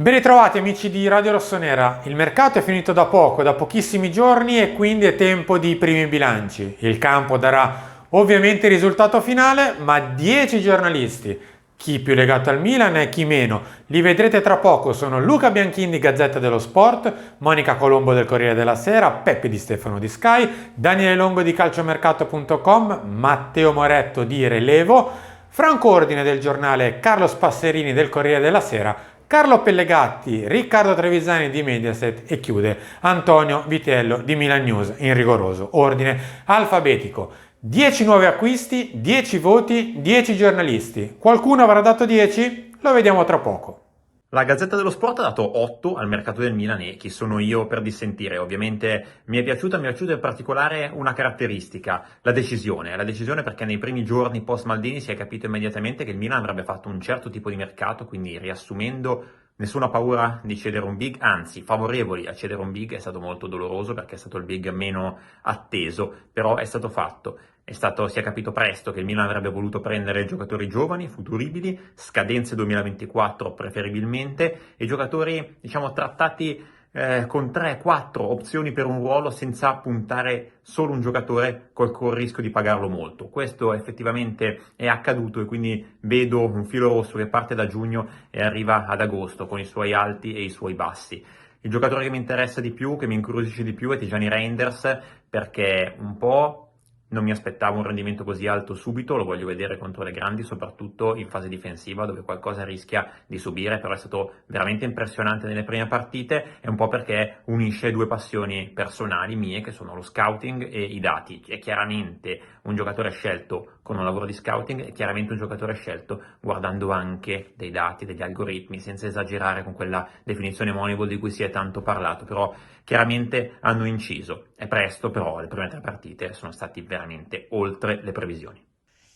Ben ritrovati amici di Radio Rossonera, il mercato è finito da poco, da pochissimi giorni e quindi è tempo di primi bilanci. Il campo darà ovviamente il risultato finale, ma 10 giornalisti, chi più legato al Milan e chi meno, li vedrete tra poco, sono Luca Bianchini di Gazzetta dello Sport, Monica Colombo del Corriere della Sera, Peppe Di Stefano di Sky, Daniele Longo di calciomercato.com, Matteo Moretto di Relevo, Franco Ordine del giornale, Carlo Passerini del Corriere della Sera, Carlo Pellegatti, Riccardo Trevisani di Mediaset e chiude Antonio Vitiello di Milan News in rigoroso ordine alfabetico. 10 nuovi acquisti, 10 voti, 10 giornalisti. Qualcuno avrà dato 10? Lo vediamo tra poco. La Gazzetta dello Sport ha dato 8 al mercato del Milan e chi sono io per dissentire? Ovviamente mi è piaciuta in particolare una caratteristica, la decisione perché nei primi giorni post Maldini si è capito immediatamente che il Milan avrebbe fatto un certo tipo di mercato, quindi riassumendo nessuna paura di cedere un big, anzi favorevoli a cedere un big. È stato molto doloroso perché è stato il big meno atteso, però è stato fatto. Si è capito presto che il Milan avrebbe voluto prendere giocatori giovani, futuribili, scadenze 2024 preferibilmente, e giocatori, trattati con 3-4 opzioni per un ruolo senza puntare solo un giocatore col rischio di pagarlo molto. Questo effettivamente è accaduto e quindi vedo un filo rosso che parte da giugno e arriva ad agosto con i suoi alti e i suoi bassi. Il giocatore che mi interessa di più, che mi incuriosisce di più è Tijani Reinders, perché un po' non mi aspettavo un rendimento così alto subito, lo voglio vedere contro le grandi, soprattutto in fase difensiva dove qualcosa rischia di subire, però è stato veramente impressionante nelle prime partite, e un po' perché unisce due passioni personali mie che sono lo scouting e i dati. È chiaramente un giocatore scelto con un lavoro di scouting, è chiaramente un giocatore scelto guardando anche dei dati, degli algoritmi, senza esagerare con quella definizione Moneyball di cui si è tanto parlato, però chiaramente hanno inciso. È presto, però le prime 3 partite sono stati veramente oltre le previsioni.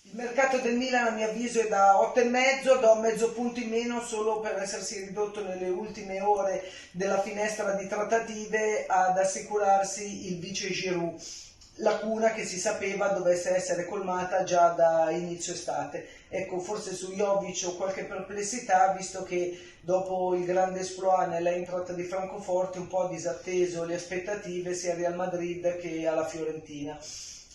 Il mercato del Milan a mio avviso è da 8,5, do mezzo punto in meno solo per essersi ridotto nelle ultime ore della finestra di trattative ad assicurarsi il vice Giroud, lacuna che si sapeva dovesse essere colmata già da inizio estate. Ecco, forse su Jovic ho qualche perplessità, visto che dopo il grande esploit nell'Eintracht di Francoforte un po' ha disatteso le aspettative sia al Real Madrid che alla Fiorentina.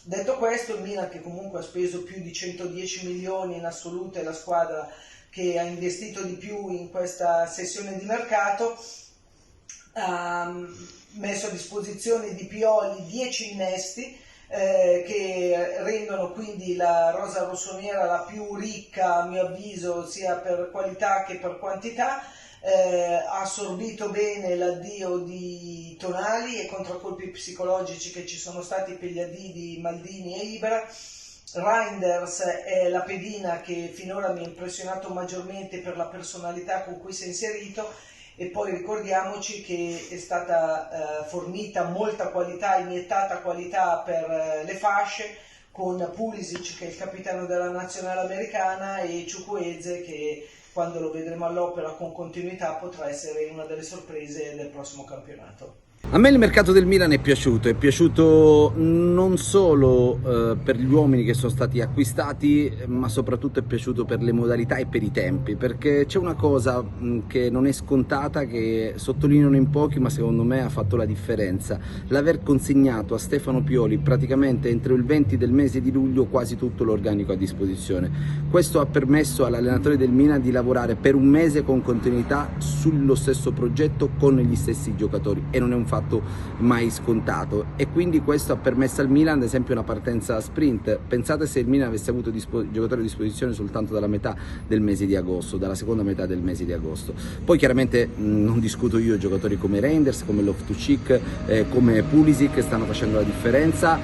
Detto questo, il Milan, che comunque ha speso più di 110 milioni in assoluto, è la squadra che ha investito di più in questa sessione di mercato, ha messo a disposizione di Pioli 10 innesti che rendono quindi la rosa rossonera la più ricca a mio avviso sia per qualità che per quantità. Ha assorbito bene l'addio di Tonali e contraccolpi psicologici che ci sono stati per gli addii di Maldini e Ibra. Reinders è la pedina che finora mi ha impressionato maggiormente per la personalità con cui si è inserito, e poi ricordiamoci che è stata fornita molta qualità, iniettata qualità per le fasce, con Pulisic che è il capitano della nazionale americana e Chukwueze che quando lo vedremo all'opera con continuità potrà essere una delle sorprese del prossimo campionato. A me il mercato del Milan è piaciuto non solo per gli uomini che sono stati acquistati, ma soprattutto è piaciuto per le modalità e per i tempi, perché c'è una cosa che non è scontata, che sottolineano in pochi, ma secondo me ha fatto la differenza: l'aver consegnato a Stefano Pioli praticamente entro il 20 del mese di luglio quasi tutto l'organico a disposizione. Questo ha permesso all'allenatore del Milan di lavorare per un mese con continuità sullo stesso progetto con gli stessi giocatori, e non è un fatto mai scontato, e quindi questo ha permesso al Milan ad esempio una partenza sprint. Pensate se il Milan avesse avuto giocatori a disposizione soltanto dalla metà del mese di agosto, dalla seconda metà del mese di agosto. Poi chiaramente non discuto io, giocatori come Reinders, come Loftus-Cheek, come Pulisic stanno facendo la differenza.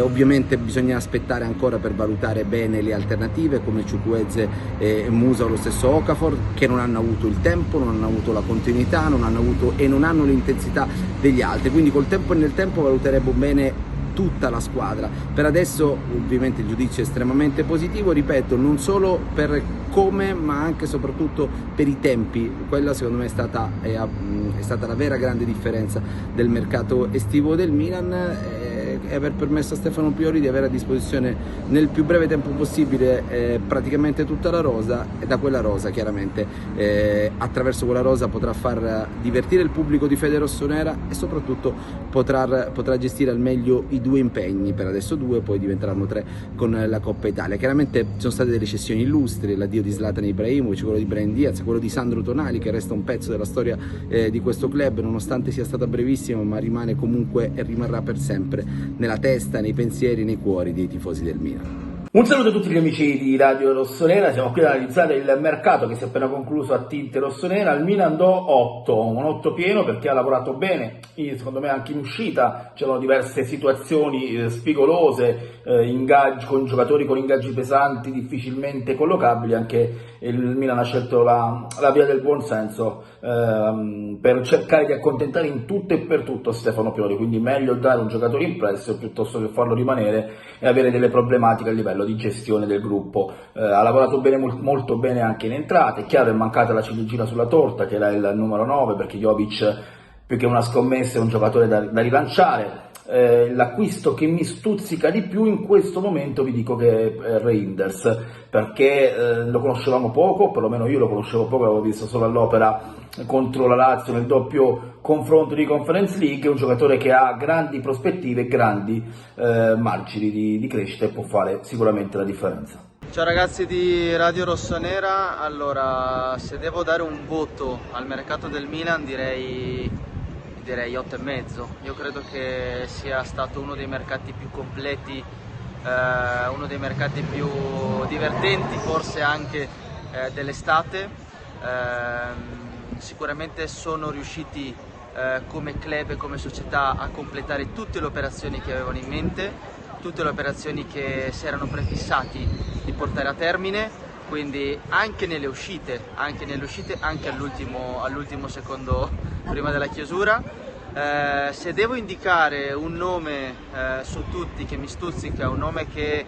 Ovviamente bisogna aspettare ancora per valutare bene le alternative come Chukwueze e Musa o lo stesso Okafor, che non hanno avuto il tempo, non hanno avuto la continuità, non hanno l'intensità degli altri, quindi col tempo e nel tempo valuteremo bene tutta la squadra. Per adesso ovviamente il giudizio è estremamente positivo, ripeto, non solo per come ma anche e soprattutto per i tempi. Quella secondo me è stata la vera grande differenza del mercato estivo del Milan, e aver permesso a Stefano Pioli di avere a disposizione nel più breve tempo possibile praticamente tutta la rosa, e da quella rosa chiaramente attraverso quella rosa potrà far divertire il pubblico di Fede Rossonera e soprattutto potrà gestire al meglio i 2 impegni, per adesso 2, poi diventeranno 3 con la Coppa Italia. Chiaramente sono state delle cessioni illustri, l'addio di Zlatan Ibrahimovic, quello di Brahim Diaz, quello di Sandro Tonali, che resta un pezzo della storia di questo club, nonostante sia stata brevissima, ma rimane comunque e rimarrà per sempre nella testa, nei pensieri, nei cuori dei tifosi del Milan. Un saluto a tutti gli amici di Radio Rossonera, siamo qui ad analizzare il mercato che si è appena concluso a tinte rossonera. Il Milan do 8, un 8 pieno perché ha lavorato bene, secondo me anche in uscita c'erano diverse situazioni spigolose, ingaggi con giocatori con ingaggi pesanti, difficilmente collocabili. Anche il Milan ha scelto la via del buonsenso per cercare di accontentare in tutto e per tutto Stefano Pioli, quindi meglio dare un giocatore in prestito piuttosto che farlo rimanere e avere delle problematiche a livello di gestione del gruppo. Ha lavorato bene, molto bene anche in entrate. È chiaro, è mancata la ciliegina sulla torta, che era il numero 9, perché Jovic più che una scommessa è un giocatore da rilanciare. L'acquisto che mi stuzzica di più in questo momento vi dico che è Reinders, perché lo conoscevamo poco, perlomeno io lo conoscevo poco, l'avevo visto solo all'Opera contro la Lazio nel doppio confronto di Conference League. È un giocatore che ha grandi prospettive e grandi margini di crescita e può fare sicuramente la differenza. Ciao ragazzi di Radio Rossonera, allora se devo dare un voto al mercato del Milan direi 8,5. Io credo che sia stato uno dei mercati più completi, uno dei mercati più divertenti forse anche dell'estate. Sicuramente sono riusciti come club e come società a completare tutte le operazioni che avevano in mente, tutte le operazioni che si erano prefissati di portare a termine, quindi anche nelle uscite, anche all'ultimo secondo prima della chiusura. Se devo indicare un nome su tutti che mi stuzzica, un nome che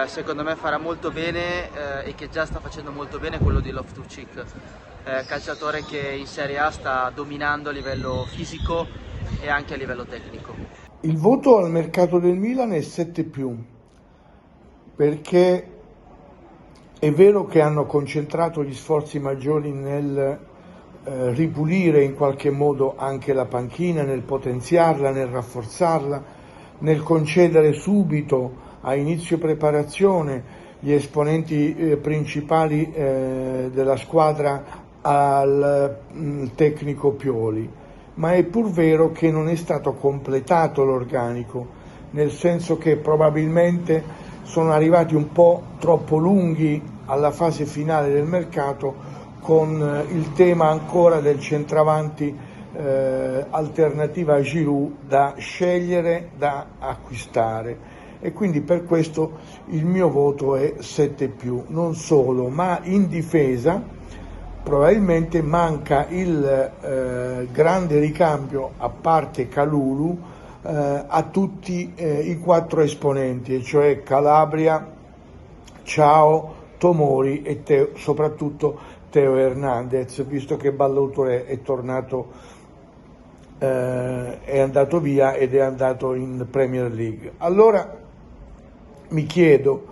secondo me farà molto bene e che già sta facendo molto bene, è quello di Loftus-Cheek, calciatore che in Serie A sta dominando a livello fisico e anche a livello tecnico. Il voto al mercato del Milan è 7+, perché è vero che hanno concentrato gli sforzi maggiori nel ripulire in qualche modo anche la panchina, nel potenziarla, nel rafforzarla, nel concedere subito a inizio preparazione gli esponenti principali della squadra al tecnico Pioli, ma è pur vero che non è stato completato l'organico, nel senso che probabilmente sono arrivati un po' troppo lunghi alla fase finale del mercato, con il tema ancora del centravanti alternativa a Giroud da scegliere, da acquistare, e quindi per questo il mio voto è 7+. Non solo, ma in difesa probabilmente manca il grande ricambio, a parte Kalulu, a tutti i 4 esponenti, e cioè Calabria, Ciao, Tomori e soprattutto Theo Hernandez, visto che Ballo-Touré è tornato, è andato via ed è andato in Premier League. Allora mi chiedo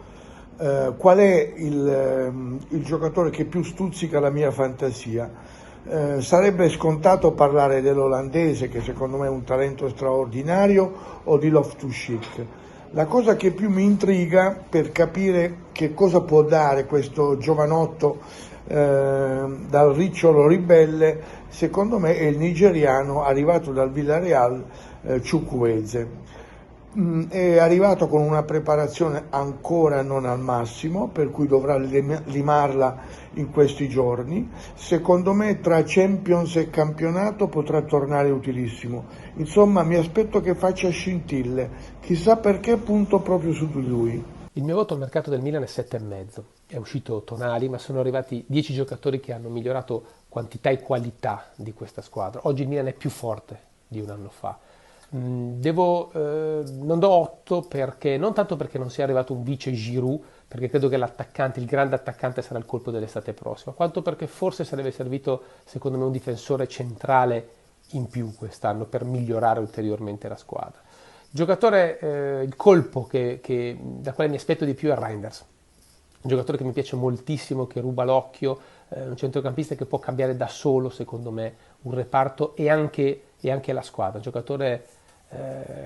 qual è il giocatore che più stuzzica la mia fantasia. Sarebbe scontato parlare dell'olandese, che secondo me è un talento straordinario, o di Loftus-Cheek. La cosa che più mi intriga per capire che cosa può dare questo giovanotto dal ricciolo ribelle, secondo me è il nigeriano arrivato dal Villarreal, Chukwueze. È arrivato con una preparazione ancora non al massimo, per cui dovrà limarla in questi giorni. Secondo me tra Champions e campionato potrà tornare utilissimo. Insomma, mi aspetto che faccia scintille, chissà perché punto proprio su di lui. Il mio voto al mercato del Milan è 7,5. È uscito Tonali, ma sono arrivati 10 giocatori che hanno migliorato quantità e qualità di questa squadra. Oggi il Milan è più forte di un anno fa. Non do 8 perché, non tanto perché non sia arrivato un vice Giroud, perché credo che il grande attaccante sarà il colpo dell'estate prossima, quanto perché forse sarebbe servito, secondo me, un difensore centrale in più quest'anno per migliorare ulteriormente la squadra. Giocatore, il colpo da quale mi aspetto di più è Reinders. Un giocatore che mi piace moltissimo, che ruba l'occhio, un centrocampista che può cambiare da solo, secondo me, un reparto e anche la squadra. Un giocatore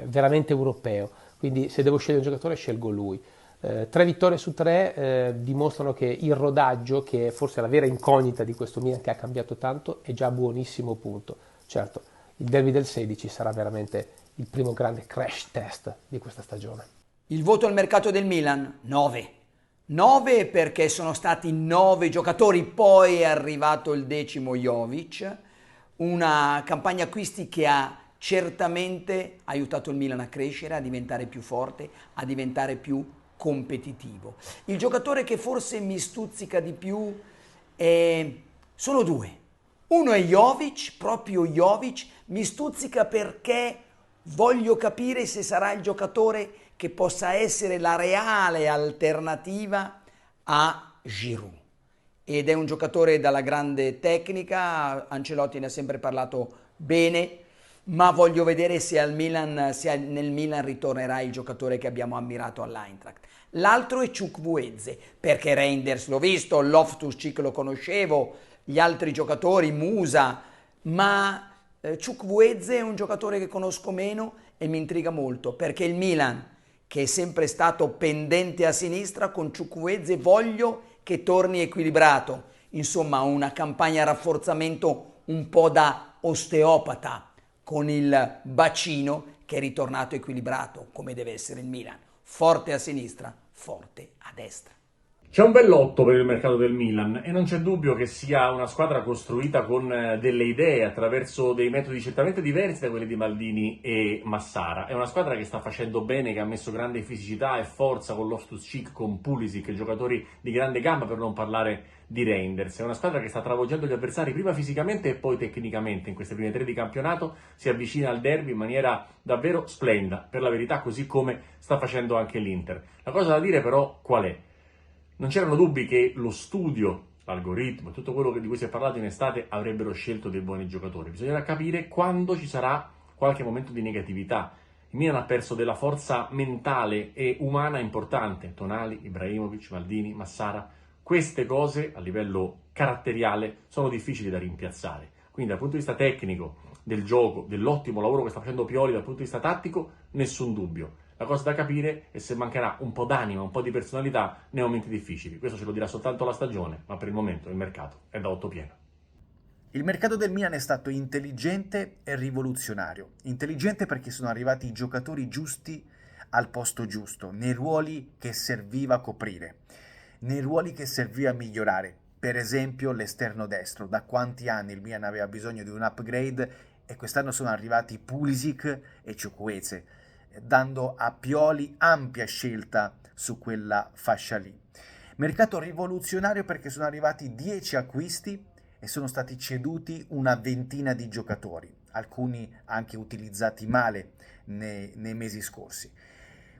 veramente europeo. Quindi se devo scegliere un giocatore scelgo lui. 3 vittorie su 3 dimostrano che il rodaggio, che è forse la vera incognita di questo Milan che ha cambiato tanto, è già a buonissimo punto. Certo, il derby del 16 sarà veramente il primo grande crash test di questa stagione. Il voto al mercato del Milan? 9. 9 perché sono stati 9 giocatori, poi è arrivato il 10° Jovic, una campagna acquisti che ha certamente aiutato il Milan a crescere, a diventare più forte, a diventare più competitivo. Il giocatore che forse mi stuzzica di più sono 2. Uno è Jovic, proprio Jovic, mi stuzzica perché voglio capire se sarà il giocatore che possa essere la reale alternativa a Giroud. Ed è un giocatore dalla grande tecnica, Ancelotti ne ha sempre parlato bene, ma voglio vedere se nel Milan ritornerà il giocatore che abbiamo ammirato all'Eintracht. L'altro è Chukwueze, perché Reinders l'ho visto, Loftus-Cheek lo conoscevo, gli altri giocatori, Musa, ma Chukwueze è un giocatore che conosco meno e mi intriga molto, perché il Milan, che è sempre stato pendente a sinistra, con Chukwueze voglio che torni equilibrato. Insomma, una campagna a rafforzamento un po' da osteopata, con il bacino che è ritornato equilibrato, come deve essere il Milan. Forte a sinistra, forte a destra. C'è un bel lotto per il mercato del Milan e non c'è dubbio che sia una squadra costruita con delle idee attraverso dei metodi certamente diversi da quelli di Maldini e Massara. È una squadra che sta facendo bene, che ha messo grande fisicità e forza con Loftus-Cheek, con Pulisic, giocatori di grande gamba, per non parlare di Reinders. È una squadra che sta travolgendo gli avversari prima fisicamente e poi tecnicamente. In queste prime 3 di campionato si avvicina al derby in maniera davvero splendida, per la verità, così come sta facendo anche l'Inter. La cosa da dire però qual è? Non c'erano dubbi che lo studio, l'algoritmo, tutto quello di cui si è parlato in estate avrebbero scelto dei buoni giocatori. Bisognerà capire quando ci sarà qualche momento di negatività. Il Milan ha perso della forza mentale e umana importante. Tonali, Ibrahimovic, Maldini, Massara. Queste cose a livello caratteriale sono difficili da rimpiazzare. Quindi dal punto di vista tecnico, del gioco, dell'ottimo lavoro che sta facendo Pioli dal punto di vista tattico, nessun dubbio. La cosa da capire è se mancherà un po' d'anima, un po' di personalità nei momenti difficili. Questo ce lo dirà soltanto la stagione, ma per il momento il mercato è da 8 pieno. Il mercato del Milan è stato intelligente e rivoluzionario. Intelligente perché sono arrivati i giocatori giusti al posto giusto, nei ruoli che serviva coprire, nei ruoli che serviva migliorare. Per esempio l'esterno destro. Da quanti anni il Milan aveva bisogno di un upgrade e quest'anno sono arrivati Pulisic e Chukwueze, dando a Pioli ampia scelta su quella fascia lì. Mercato rivoluzionario perché sono arrivati 10 acquisti e sono stati ceduti una ventina di giocatori, alcuni anche utilizzati male nei mesi scorsi.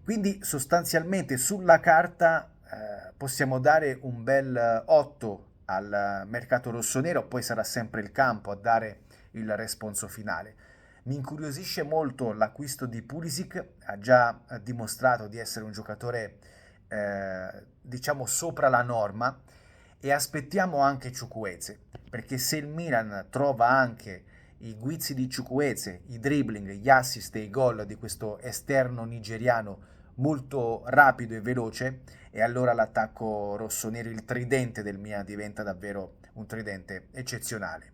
Quindi sostanzialmente sulla carta possiamo dare un bel 8 al mercato rossonero, poi sarà sempre il campo a dare il responso finale. Mi incuriosisce molto l'acquisto di Pulisic, ha già dimostrato di essere un giocatore diciamo sopra la norma, e aspettiamo anche Chukwueze, perché se il Milan trova anche i guizzi di Chukwueze, i dribbling, gli assist e i gol di questo esterno nigeriano molto rapido e veloce, e allora l'attacco rossonero, il tridente del Milan, diventa davvero un tridente eccezionale.